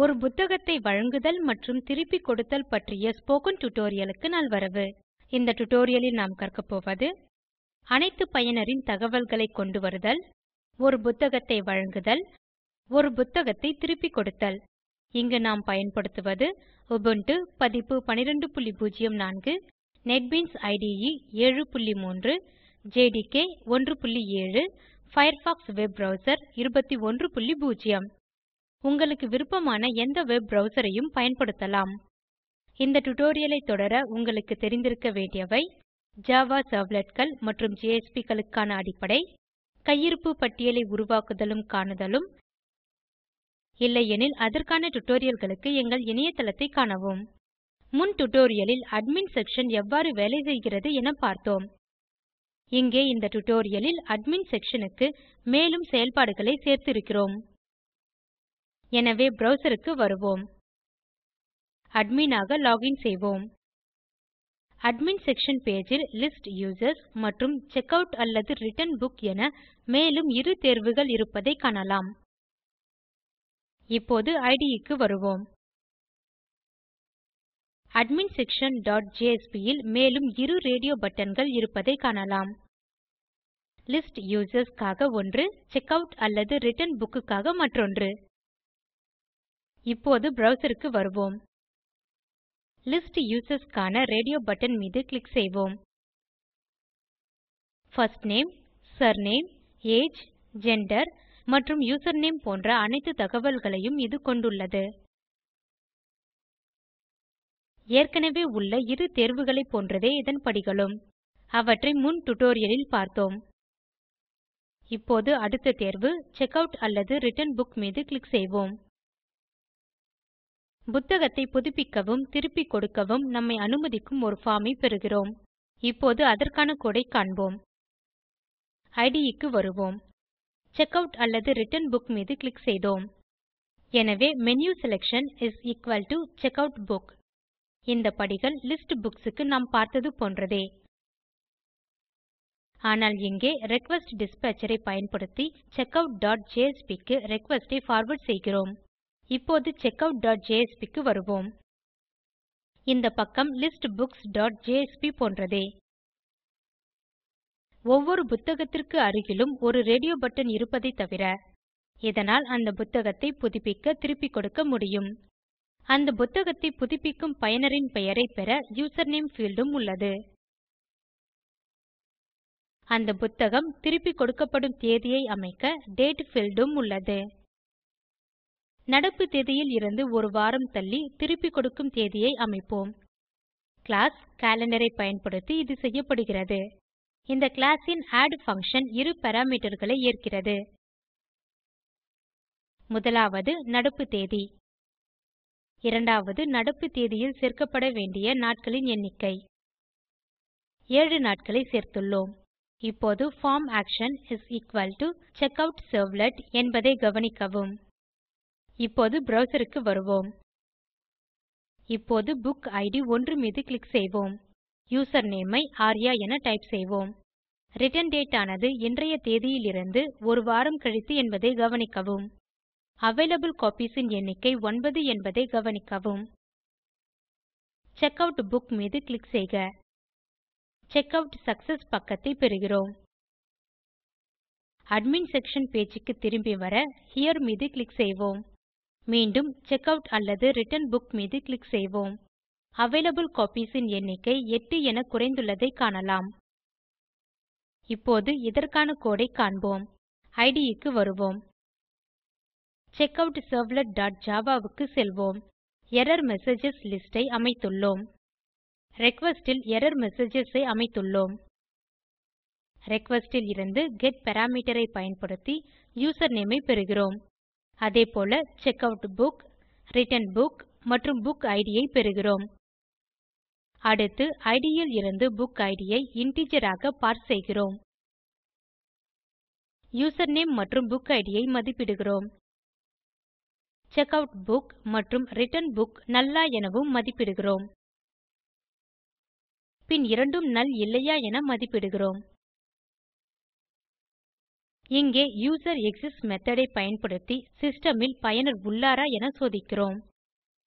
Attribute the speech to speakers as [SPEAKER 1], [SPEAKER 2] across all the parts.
[SPEAKER 1] ஒரு புத்தகத்தை வழங்குதல் மற்றும் திருப்பிக் கொடுத்தல் பற்றிய ஸ்போக்கன் டியூட்டோரியலுக்கு நல்வரவு. இந்த டியூட்டோரியலில் நாம் கற்கப்போவது அனைத்து பயனரின் தகவல்களை கொண்டு வருதல், ஒரு புத்தகத்தை வழங்குதல், ஒரு புத்தகத்தை திருப்பிக் கொடுத்தல். இங்கு நாம் பயன்படுத்துவது உபுண்டு பதிப்பு 1204, நெட்பீன்ஸ் இடே 7.3, ஜேடிகே 1.7, ஃபயர்பாக்ஸ் வெப் browser 21.0. உங்களுக்கு விருப்பமான எந்த வெப் browserஐயும் பயன்படுத்தலாம். இந்த டியூட்டோரியலை தொடர உங்களுக்கு தெரிந்திருக்க வேண்டியவை ஜாவா Servletகள் மற்றும் JSPகளுக்கான அடிப்படை, கையிருப்பு பட்டியலை உருவாக்குதலும் காணுதலும். இல்லையெனில் அதற்கான டுடோரியல்களுக்கு எங்கள் இணையதளத்தை காணவும். முன் டியூட்டோரியலில் அட்மின் செக்ஷன் எவ்வாறு வேலை செய்கிறது என பார்த்தோம். இங்கே இந்த டியூட்டோரியலில் அட்மின் செக்ஷனுக்கு மேலும் செயல்பாடுகளை சேர்த்திருக்கிறோம். எனவே browserக்கு வருவோம். அட்மின் ஆக லாகின் செய்வோம். அட்மின் செக்ஷன் பேஜ் ல் லிஸ்ட் யூசர்ஸ் மற்றும் செக்கவுட் அல்லது ரிட்டர்ன் புக் என மேலும் இரு தேர்வுகள் இருப்பதை காணலாம். இப்போது IDEக்கு வருவோம். adminsection.jsp ல் மேலும் இரு ரேடியோ பட்டன்கள் இருப்பதை காணலாம். லிஸ்ட் யூசர்ஸ் க்காக ஒன்று, செக்கவுட் அல்லது ரிட்டர்ன் புக் க்காக மற்றொன்று. இப்போது browserக்கு வருவோம். லிஸ்ட் யூசர்ஸ் க்கான ரேடியோ பட்டன் மீது கிளிக் செய்வோம். First name, surname, age, gender மற்றும் யூசர்நேம் போன்ற அனைத்து தகவல்களையும் இது கொண்டுள்ளது. ஏற்கனவே உள்ள இரு தேர்வுகளைப் போன்றதே இதன் படிகளும். அவற்றை முன் டியூட்டோரியலில் பார்த்தோம். இப்போது அடுத்த தேர்வு செக்கவுட் அல்லது ரிட்டர்ன் புக் மீது கிளிக் செய்வோம். புத்தகத்தை புதுப்பிக்கவும் திருப்பிக் கொடுக்கவும் நம்மை அனுமதிக்கும் ஒரு பார்ம் ஐ பெறுகிறோம். இப்போது அதற்கான கோடு ஐ காண்போம். IDEக்கு வருவோம். செக்கவுட் அல்லது ரிட்டர்ன் புக் மீது கிளிக் செய்தோம். எனவே menu selection is equal to checkout book. இந்த படிகள் லிஸ்ட் புக்ஸ் க்கு நாம் பார்த்தது போன்றதே. ஆனால் இங்கே ரெக்வெஸ்ட் டிஸ்பேச்சர் ஐ பயன்படுத்தி checkoutஜேஎஸ்பி க்கு ரிக்வெஸ்ட் ஐ பார்வார்ட் செய்கிறோம். இப்போது checkoutஜேஎஸ்பி க்கு வருவோம். இந்த பக்கம் listbooksஜேஎஸ்பி போன்றதே. ஒவ்வொரு புத்தகத்திற்கு அருகிலும் ஒரு ரேடியோ பட்டன் இருப்பதை தவிர. இதனால் அந்த புத்தகத்தை புதுப்பிக்க திருப்பிக் கொடுக்க முடியும். அந்த புத்தகத்தை புதுப்பிக்கும் பயனரின் பெயரை பெற யூசர்நேம் ஃபீல்ட் உம் உள்ளது. அந்த புத்தகம் திருப்பிக் கொடுக்கப்படும் தேதியை அமைக்க டேட் ஃபீல்ட் உம் உள்ளது. நடப்பு தேதியில் இருந்து ஒரு வாரம் தள்ளி திருப்பிக் கொடுக்கும் தேதியை அமைப்போம். கிளாஸ் காலண்டர் ஐ பயன்படுத்தி இது செய்யப்படுகிறது. இந்த கிளாஸ் ன் ஆட் பங்ஷன் இரு parameterகளை ஏற்கிறது. முதலாவது நடப்பு தேதி. இரண்டாவது நடப்பு தேதியில் சேர்க்கப்பட வேண்டிய நாட்களின் எண்ணிக்கை. 7 நாட்களை சேர்த்துள்ளோம். இப்போது form action is equal to checkout servlet என்பதை கவனிக்கவும். இப்போது browserக்கு வருவோம். இப்போது புக் இட் 1 மீது கிளிக் செய்வோம். யூசர்நேம் ஐ ஆர்யா என டைப் செய்வோம். ரிட்டர்ன் டேட் ஆனது இன்றைய தேதியிலிருந்து ஒரு வாரம் கழித்து என்பதை கவனிக்கவும். அவைலபிள் காப்பீஸ் ன் எண்ணிக்கை 9 என்பதை கவனிக்கவும். செக்கவுட் புக் மீது கிளிக் செய்க. செக்கவுட் சக்செஸ் பக்கத்தை பெறுகிறோம். அட்மின் செக்ஷன் பேஜ் க்கு திரும்பி வர ஹெரே மீது கிளிக் செய்வோம். மீண்டும் செக்கவுட் அல்லது ரிட்டர்ன் புக் மீது கிளிக் செய்வோம். அவைலபிள் காப்பீஸ் ன் எண்ணிக்கை 8 என குறைந்துள்ளதை காணலாம். இப்போது இதற்கான கோடு ஐ காண்போம். IDEக்கு வருவோம். checkoutservletஜாவா க்கு செல்வோம். எர்ரர் மெசேஜஸ் லிஸ்ட் ஐ அமைத்துள்ளோம். ரிக்வெஸ்ட் ல் எர்ரர் மெசேஜஸ் ஐ அமைத்துள்ளோம். ரிக்வெஸ்ட் ல் இருந்து கெட் பாராமீட்டர் ஐ பயன்படுத்தி யூசர்நேம் ஐ பெறுகிறோம். அதேபோல செக்கவுட் புக், ரிட்டர்ன் புக் மற்றும் புக் இட் ஐ பெறுகிறோம். அடுத்து IDE ல் இருந்து புக் இட் ஐ இன்டிஜர் ஆக பார்ஸ் செய்கிறோம். யூசர்நேம் மற்றும் புக் இட் ஐ மதிப்பிடுகிறோம். செக்கவுட் புக் மற்றும் ரிட்டர்ன் புக் நல் எனவும் மதிப்பிடுகிறோம். பின் இரண்டும் நல் இல்லையா என மதிப்பிடுகிறோம். இங்கே யூசரெக்ஸிஸ்ட் மெத்தோட் ஐ பயன்படுத்தி சிஸ்டம் இல் பயனர் உள்ளாரா என சோதிக்கிறோம்.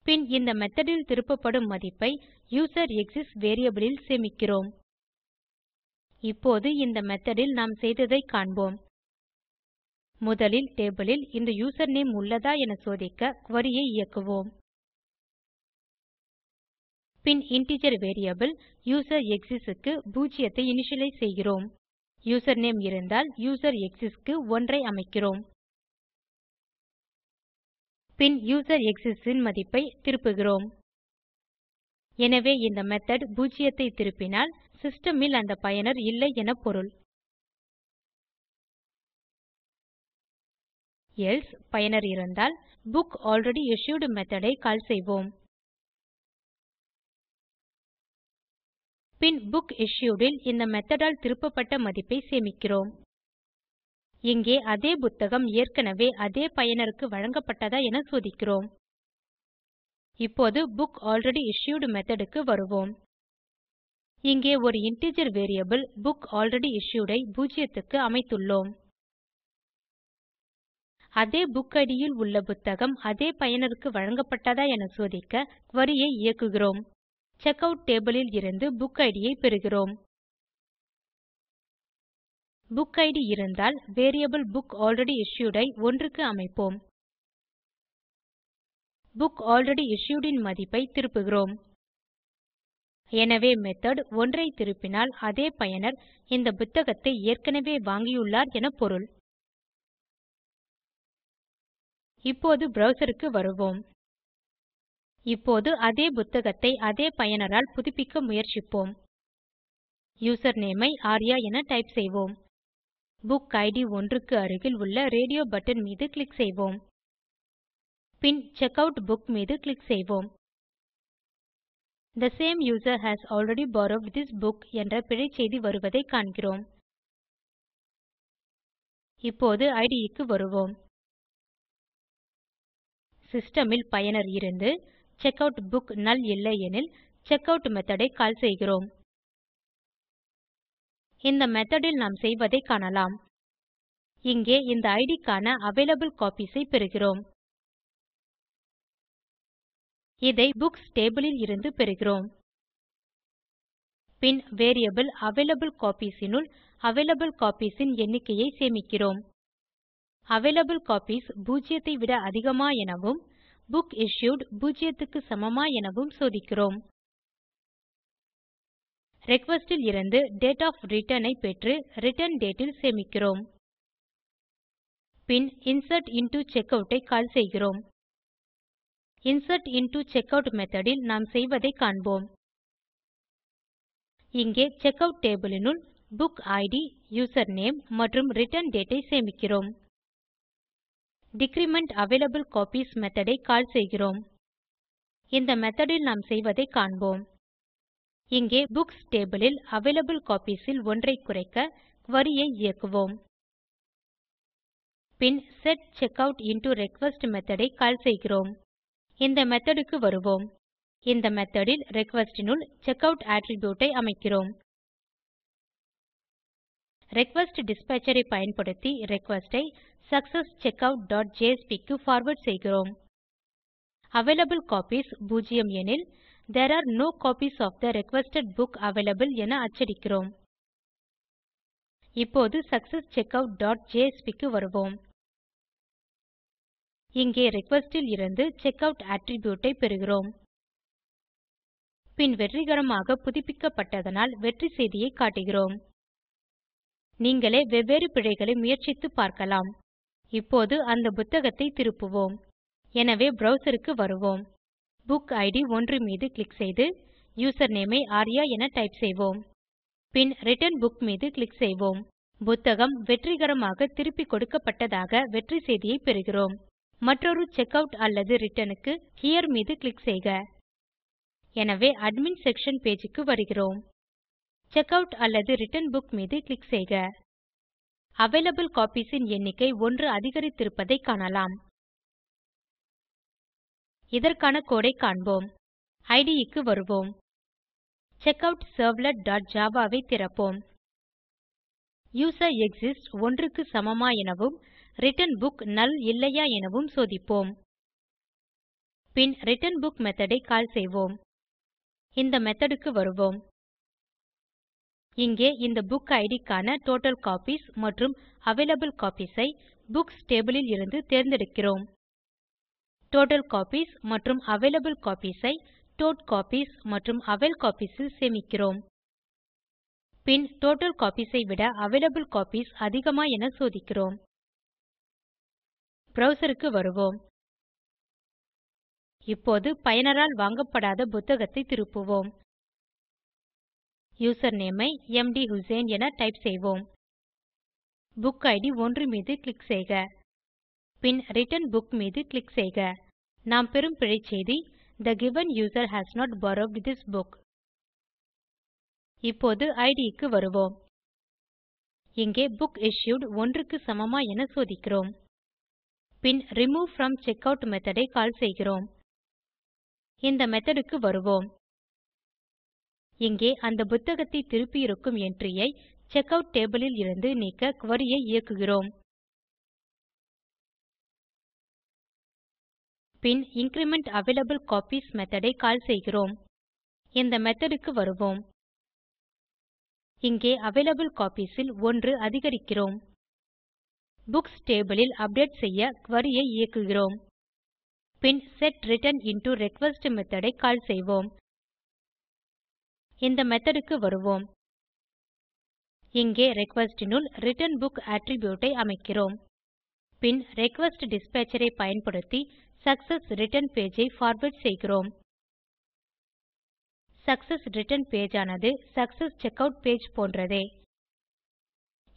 [SPEAKER 1] பின் இந்த மெத்தோட் இல் திருப்பப்படும் மதிப்பை யூசரெக்ஸிஸ்ட் வேரியபிள் இல் சேமிக்கிறோம். இப்போது இந்த மெத்தோட் இல் நாம் செய்ததை காண்போம். முதலில் டேபிள் இல் இந்த யூசர்நேம் உள்ளதா என சோதிக்க குரி ஐ இயக்குவோம். பின் இன்டிஜர் வேரியபிள் யூசரெக்ஸிஸ்ட் க்கு 0 ஐ இனிஷியலைஸ் செய்கிறோம். யூசர்நேம் இருந்தால் யூசரெக்ஸிஸ்ட் க்கு 1 ஐ அமைக்கிறோம். பின் யூசரெக்ஸிஸ்ட் இன் மதிப்பை திருப்புகிறோம். எனவே இந்த மெத்தோட் 0 ஐ திருப்பினால் சிஸ்டம் இல் அந்த பயனர் இல்லை என பொருள். எல்சே பயனர் இருந்தால் புக்ஆல்ரெடிஸ்யூட் மெத்தோட் ஐ கால் செய்வோம். பின் புக்சிஷ்யூட் இல் இந்த மெத்தோட் ஆல் திருப்பப்பட்ட மதிப்பை சேமிக்கிறோம். இங்கே அதே புத்தகம் ஏற்கனவே அதே பயனருக்கு வழங்கப்பட்டதா என சோதிக்கிறோம். இப்போது புக்ஆல்ரெடிஸ்யூட் மெத்தோட் க்கு வருவோம். இங்கே ஒரு இன்டிஜர் வேரியபிள் புக்ஆல்ரெடிஸ்யூட் ஐ 0 க்கு அமைத்துள்ளோம். அதே புக்கிட் இல் உள்ள புத்தகம் அதே பயனருக்கு வழங்கப்பட்டதா என சோதிக்க குரி ஐ இயக்குகிறோம். செக்கவுட் டேபிள் இல் இருந்து புக்கிட் ஐ பெறுகிறோம். புக்கிட் இருந்தால் வேரியபிள் புக்ஆல்ரெடிஸ்யூட் ஐ 1 க்கு அமைப்போம். புக்ஆல்ரெடிஸ்யூட் இன் மதிப்பை திருப்புகிறோம். எனவே மெத்தோட் 1 ஐ திருப்பினால் அதே பயனர் இந்த புத்தகத்தை ஏற்கனவே வாங்கியுள்ளார் என பொருள். இப்போது ப்ரவ்சர் க்கு வருவோம். இப்போது அதே புத்தகத்தை அதே பயனரால் புதுப்பிக்க முயற்சிப்போம். யூசர்நேம் ஐ ஆர்யா என டைப் செய்வோம். புக்கிட் 1 க்கு அருகில் உள்ள ரேடியோ பட்டன் மீது கிளிக் செய்வோம். பின் செக்கவுட் புக் மீது கிளிக் செய்வோம். The same user has already borrowed this book என்ற பிழை செய்தி வருவதை காண்கிறோம். இப்போது இடே க்கு வருவோம். சிஸ்டம் இல் பயனர் இருந்து செக்கவுட் புக் நல் இல்லையெனில் செக்கவுட் மெத்தோட் ஐ கால் செய்கிறோம். இந்த மெத்தோட் இல் நாம் செய்வதை காணலாம். இங்கே இந்த இட் க்கான அவைலபிள் காப்பீஸ் ஐ பெறுகிறோம். இதை புக்ஸ் டேபிள் இல் இருந்து பெறுகிறோம். பின் வேரியபிள் அவைலபிள் காப்பீஸ் னுள் அவைலபிள் காப்பீஸ் இன் எண்ணிக்கையை சேமிக்கிறோம். அவைலபிள் காப்பீஸ் 0 ஐ விட அதிகமா எனவும் புக்சிஷ்யூட் 0 க்கு சமமா எனவும் சோதிக்கிறோம். ரிக்வெஸ்ட் இல் இருந்து டேட் ஒஃப் ரிட்டர்ன் ஐ பெற்று ரிட்டர்ன் டேட் இல் சேமிக்கிறோம். பின் இன்சர்ட் இன்டோ செக்கவுட் ஐ கால் செய்கிறோம். இன்சர்ட் இன்டோ செக்கவுட் மெத்தோட் இல் நாம் செய்வதை காண்போம். இங்கே செக்கவுட் டேபிள் னுள் புக்கிட், யூசர்நேம் மற்றும் ரிட்டர்ன் டேட் ஐ சேமிக்கிறோம். டிக்ரிமெண்ட் அவைலபிள் காப்பீஸ் மெத்தோட் ஐ கால் செய்கிறோம். இந்த மெத்தோட் இல் நாம் செய்வதை காண்போம். இங்கே புக்ஸ் டேபிள் இல் அவைலபிள் காப்பீஸ் இல் ஒன்றை குறைக்க குரி ஐ இயக்குவோம். பின் set checkout into request method ஐ கால் செய்கிறோம். இந்த மெத்தோட் க்கு வருவோம். இந்த மெத்தோட் இல் ரிக்வெஸ்ட் னுள் செக்கவுட் அட்ரிபியூட் ஐ அமைக்கிறோம். ரிக்வெஸ்ட் டிஸ்பேச்சர் ஐ பயன்படுத்தி ரிக்வெஸ்ட் ஐ successcheckout.jsp க்கு பார்வார்ட் செய்கிறோம். அவைலபிள் காப்பீஸ் 0 எனில் there are no copies of the requested book available என அச்சடிக்கிறோம். இப்போது successcheckout.jsp க்கு வருவோம். இங்கே ரிக்வெஸ்ட் இல் இருந்து செக்கவுட் அட்ரிபியூட் ஐ பெறுகிறோம். பின் வெற்றிகரமாக புதுப்பிக்கப்பட்டதனால் வெற்றி செய்தியை காட்டுகிறோம். நீங்களே வெவ்வேறு பிழைகளை முயற்சித்து பார்க்கலாம். இப்போது அந்த புத்தகத்தை திருப்புவோம். எனவே ப்ரவ்சர் க்கு வருவோம். புக்கிட் 1 மீது கிளிக் செய்து யூசர்நேம் ஐ ஆர்யா என டைப் செய்வோம். பின் ரிட்டர்ன் புக் மீது கிளிக் செய்வோம். புத்தகம் வெற்றிகரமாக திருப்பிக் கொடுக்கப்பட்டதாக வெற்றி செய்தியை பெறுகிறோம். மற்றொரு செக்கவுட் அல்லது ரிட்டர்ன் க்கு ஹெரே மீது கிளிக் செய்க. எனவே அட்மின் செக்ஷன் பேஜ் க்கு வருகிறோம். செக்கவுட் அல்லது ரிட்டர்ன் புக் மீது கிளிக் செய்க. அவைலபிள் காப்பீஸ் இன் எண்ணிக்கை 1 அதிகரித்திருப்பதை காணலாம். இதற்கான கோடு ஐ காண்போம். இடே க்கு வருவோம். செக்கவுட்சர்வ்லெட்.ஜாவா ஐ திறப்போம். யூசர் எக்ஸிஸ்ட் 1 க்கு சமமா எனவும் ரிட்டர்ன் புக் நல் இல்லையா எனவும் சோதிப்போம். பின் ரிட்டர்ன் புக் மெத்தோட் ஐ கால் செய்வோம். இந்த மெத்தோட் க்கு வருவோம். இங்கே இந்த புக் இட் க்கான டோட்டல் காப்பீஸ் மற்றும் அவைலபிள் காப்பீஸ் ஐ புக்ஸ் டேபிள் ல் இருந்து தேர்ந்தெடுக்கிறோம். டோட்டல் காப்பீஸ் மற்றும் அவைலபிள் காப்பீஸ் ஐ டோட்காப்பீஸ் மற்றும் அவைல்காப்பீஸ் ல் சேமிக்கிறோம். பின் டோட்டல் காப்பீஸ் ஐ விட அவைலபிள் காப்பீஸ் அதிகமா என சோதிக்கிறோம். ப்ரவ்சர் க்கு வருவோம். இப்போது பயனரால் வாங்கப்படாத புத்தகத்தை திருப்புவோம். யூசர் நேம் ஐ மதுசெயின் என டைப் செய்வோம். புக் இட் 1 மீது கிளிக் செய்க. பின் ரிட்டர்ன் புக் மீது கிளிக் செய்க. நாம் பெறும் பிழைச்செய்தி the given user has not borrowed this book. இப்போது இட் க்கு வருவோம். இங்கே புக் இஷ்யூட் 1 க்கு சமமா என சோதிக்கிறோம். பின் ரிமூவ் ப்ரோம் செக்கவுட் மெத்தோட் ஐ கால் செய்கிறோம். இந்த மெத்தோட் க்கு வருவோம். இங்கே அந்த புத்தகத்தை திருப்பியிருக்கும் என்ட்ரி ஐ செக்கவுட் டேபிள் ல் இருந்து நீக்க குரி ஐ இயக்குகிறோம். பின் இன்கிரிமெண்ட் அவைலபிள் காப்பீஸ் மெத்தோட் ஐ கால் செய்கிறோம். இந்த மெத்தோட் க்கு வருவோம். இங்கே அவைலபிள் காப்பீஸ் ல் 1 அதிகரிக்கிறோம். புக்ஸ் டேபிள் ல் அப்டேட் செய்ய குரி ஐ இயக்குகிறோம். பின் செட்ரிட்டர்ன் இன்டோ ரிக்வெஸ்ட் மெத்தோட் ஐ கால் செய்வோம். இந்த மெத்தோட் க்கு வருவோம். இங்கே ரிக்வெஸ்ட் னுள் ரிட்டர்ன் புக் அட்ரிபியூட் ஐ அமைக்கிறோம். பின் ரிக்வெஸ்ட்டிஸ்பேச்சர் ஐ பயன்படுத்தி சக்செஸ் ரிட்டர்ன் பேஜ் ஐ பார்வார்ட் செய்கிறோம். சக்செஸ் ரிட்டர்ன் பேஜ் ஆனது சக்செஸ் செக்கவுட் பேஜ் போன்றதே.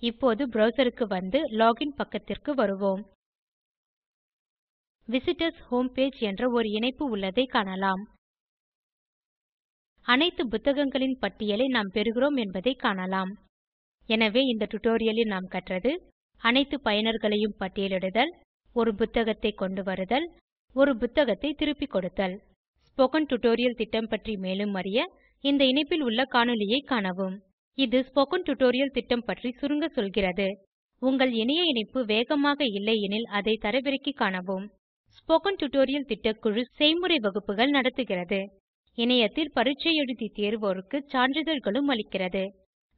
[SPEAKER 1] இப்போது ப்ரவ்சர் க்கு வந்து லோகின் பக்கத்திற்கு வருவோம். விசிட்டர்ஸ் ஹோம் பேஜ் என்ற ஒரு இணைப்பு உள்ளதை காணலாம். அனைத்து புத்தகங்களின் பட்டியலை நாம் பெறுகிறோம் என்பதை காணலாம். எனவே இந்த டுடோரியலில் நாம் கற்றது அனைத்து பயனர்களையும் பட்டியலிடுதல், ஒரு புத்தகத்தை கொண்டு வருதல், ஒரு புத்தகத்தை திருப்பிக் கொடுத்தல். ஸ்போக்கன் டியூட்டோரியல் திட்டம் பற்றி மேலும் அறிய இந்த இணைப்பில் உள்ள காணொளியைக் காணவும். இது ஸ்போக்கன் டியூட்டோரியல் திட்டம் பற்றி சுருங்க சொல்கிறது. உங்கள் இணைய இணைப்பு வேகமாக இல்லையெனில் அதை தரவிறக்கி காணவும். ஸ்போக்கன் டியூட்டோரியல் திட்டக்குழு செய்முறை வகுப்புகள் நடத்துகிறது. இணையத்தில் பரீட்சை எழுதி தேர்வோருக்கு சான்றிதழ்களும் அளிக்கிறது.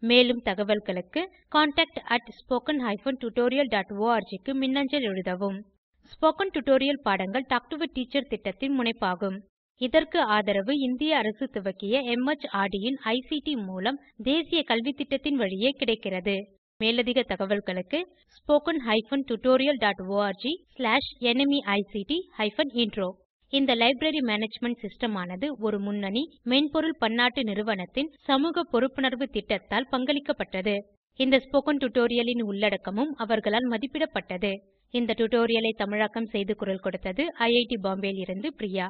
[SPEAKER 1] மேலும் தகவல்களுக்கு contact@spoken tutorial.org க்கு மின்னஞ்சல் எழுதவும். ஸ்போக்கன் டியூட்டோரியல் பாடங்கள் டாக் டு எ டீச்சர் திட்டத்தின் முனைப்பாகும். இதற்கு ஆதரவு இந்திய அரசு துவக்கிய MHRD இன் ICT மூலம் தேசிய கல்வித்திட்டத்தின் வழியே கிடைக்கிறது. மேலதிக தகவல்களுக்கு spoken tutorial.org/nmeict-intro. இந்த லைப்ரரி மேனேஜ்மெண்ட் சிஸ்டம் ஆனது ஒரு முன்னணி மென்பொருள் பன்னாட்டு நிறுவனத்தின் சமூக பொறுப்புணர்வு திட்டத்தால் பங்களிக்கப்பட்டது. இந்த ஸ்போக்கன் டியூட்டோரியல் இன் உள்ளடக்கமும் அவர்களால் மதிப்பிடப்பட்டது. இந்த டியூட்டோரியல் ஐ தமிழாக்கம் செய்து குரல் கொடுத்தது ஐஐடி பாம்பேவில் இருந்து பிரியா.